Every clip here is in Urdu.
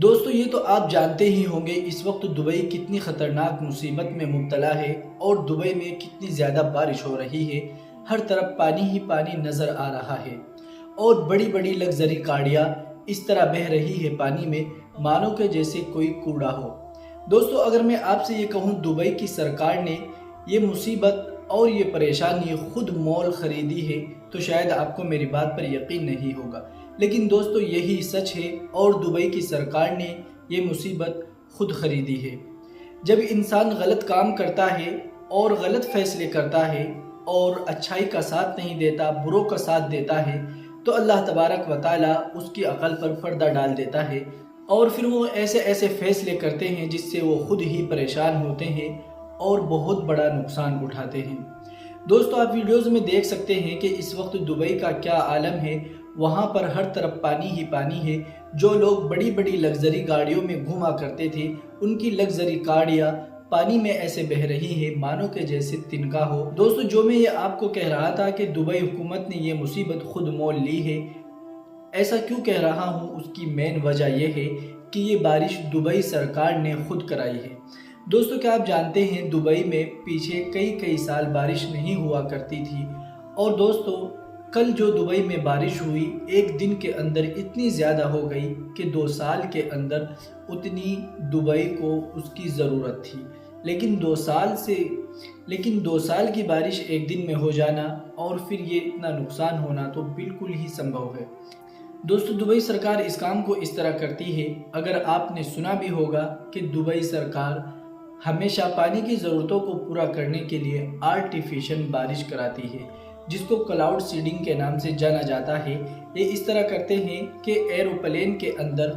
دوستو یہ تو آپ جانتے ہی ہوں گے اس وقت دبئی کتنی خطرناک مصیبت میں مبتلا ہے اور دبئی میں کتنی زیادہ بارش ہو رہی ہے۔ ہر طرف پانی ہی پانی نظر آ رہا ہے اور بڑی بڑی لگژری گاڑیاں اس طرح بہہ رہی ہے پانی میں مانو کہ جیسے کوئی کوڑا ہو۔ دوستو اگر میں آپ سے یہ کہوں دبئی کی سرکار نے یہ مصیبت اور یہ پریشانی خود مول خریدی ہے تو شاید آپ کو میری بات پر یقین نہیں ہوگا، لیکن دوستو یہی سچ ہے اور دبئی کی سرکار نے یہ مصیبت خود خریدی ہے۔ جب انسان غلط کام کرتا ہے اور غلط فیصلے کرتا ہے اور اچھائی کا ساتھ نہیں دیتا، بروں کا ساتھ دیتا ہے تو اللہ تبارک و تعالی اس کی عقل پر پردہ ڈال دیتا ہے اور پھر وہ ایسے فیصلے کرتے ہیں جس سے وہ خود ہی پریشان ہوتے ہیں اور بہت بڑا نقصان اٹھاتے ہیں۔ دوستو آپ ویڈیوز میں دیکھ سکتے ہیں کہ اس وقت دبئی کا کیا عالم ہے، وہاں پر ہر طرف پانی ہی پانی ہے۔ جو لوگ بڑی بڑی لگژری گاڑیوں میں گھوما کرتے تھے ان کی لگژری گاڑیاں پانی میں ایسے بہہ رہی ہے مانو کہ جیسے تنکا ہو۔ دوستو جو میں یہ آپ کو کہہ رہا تھا کہ دبئی حکومت نے یہ مصیبت خود مول لی ہے، ایسا کیوں کہہ رہا ہوں اس کی مین وجہ یہ ہے کہ یہ بارش دبئی سرکار نے خود کرائی ہے۔ دوستو کیا آپ جانتے ہیں دبئی میں پیچھے کئی سال بارش نہیں ہوا کرتی تھی، اور دوستو کل جو دبئی میں بارش ہوئی ایک دن کے اندر اتنی زیادہ ہو گئی کہ 2 سال کے اندر اتنی دبئی کو اس کی ضرورت تھی، لیکن 2 سال کی بارش ایک دن میں ہو جانا اور پھر یہ اتنا نقصان ہونا تو بالکل ہی سمبھو ہے۔ دوستو دبئی سرکار اس کام کو اس طرح کرتی ہے، اگر آپ نے سنا بھی ہوگا کہ دبئی سرکار ہمیشہ پانی کی ضرورتوں کو پورا کرنے کے لیے آرٹیفیشل بارش کراتی ہے جس کو کلاؤڈ سیڈنگ کے نام سے جانا جاتا ہے۔ یہ اس طرح کرتے ہیں کہ ایروپلین کے اندر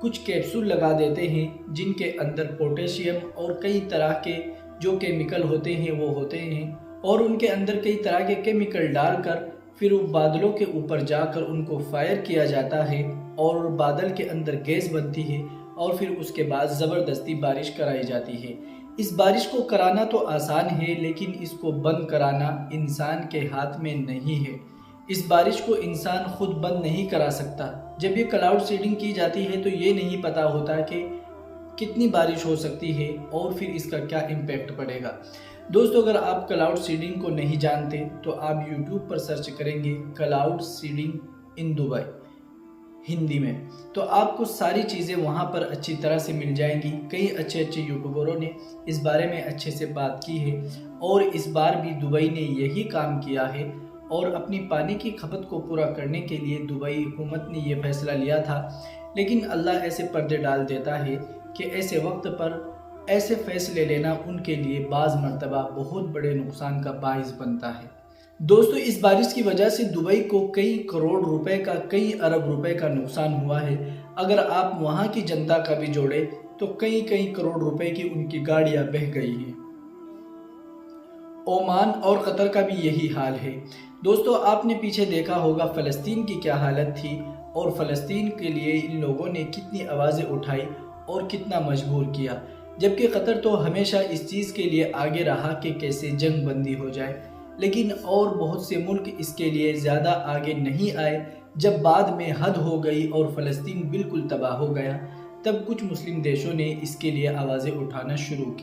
کچھ کیپسول لگا دیتے ہیں جن کے اندر پوٹیشیم اور کئی طرح کے جو کیمیکل ہوتے ہیں وہ ہوتے ہیں، اور ان کے اندر کئی طرح کے کیمیکل ڈال کر پھر وہ بادلوں کے اوپر جا کر ان کو فائر کیا جاتا ہے اور بادل کے اندر گیس بنتی ہے اور پھر اس کے بعد زبردستی بارش کرائی جاتی ہے۔ اس بارش کو کرانا تو آسان ہے لیکن اس کو بند کرانا انسان کے ہاتھ میں نہیں ہے۔ اس بارش کو انسان خود بند نہیں کرا سکتا۔ جب یہ کلاؤڈ سیڈنگ کی جاتی ہے تو یہ نہیں پتا ہوتا کہ کتنی بارش ہو سکتی ہے اور پھر اس کا کیا امپیکٹ پڑے گا۔ دوستو اگر آپ کلاؤڈ سیڈنگ کو نہیں جانتے تو آپ یوٹیوب پر سرچ کریں گے cloud seeding in Dubai Hindi میں، تو آپ کو ساری چیزیں وہاں پر اچھی طرح سے مل جائیں گی۔ کئی اچھے یوٹیوبروں نے اس بارے میں اچھے سے بات کی ہے اور اس بار بھی دبئی نے یہی کام کیا ہے اور اپنی پانی کی کھپت کو پورا کرنے کے لیے دبئی حکومت نے یہ فیصلہ لیا تھا، لیکن اللہ ایسے پردے ڈال دیتا ہے کہ ایسے وقت پر ایسے فیصلے لینا ان کے لیے بعض مرتبہ بہت بڑے نقصان کا باعث بنتا ہے۔ دوستو اس بارش کی وجہ سے دبئی کو کئی کروڑ روپے کا، کئی ارب روپے کا نقصان ہوا ہے۔ اگر آپ وہاں کی جنتا کا بھی جوڑے تو کئی کروڑ روپے کی ان کی گاڑیاں بہہ گئی ہیں۔ عمان اور قطر کا بھی یہی حال ہے۔ دوستو آپ نے پیچھے دیکھا ہوگا فلسطین کی کیا حالت تھی اور فلسطین کے لیے ان لوگوں نے کتنی آوازیں اٹھائی اور کتنا مجبور کیا، جبکہ قطر تو ہمیشہ اس چیز کے لیے آگے رہا کہ کیسے جنگ بندی ہو جائے، لیکن اور بہت سے ملک اس کے لیے زیادہ آگے نہیں آئے۔ جب بعد میں حد ہو گئی اور فلسطین بالکل تباہ ہو گیا تب کچھ مسلم دیشوں نے اس کے لیے آوازیں اٹھانا شروع کی۔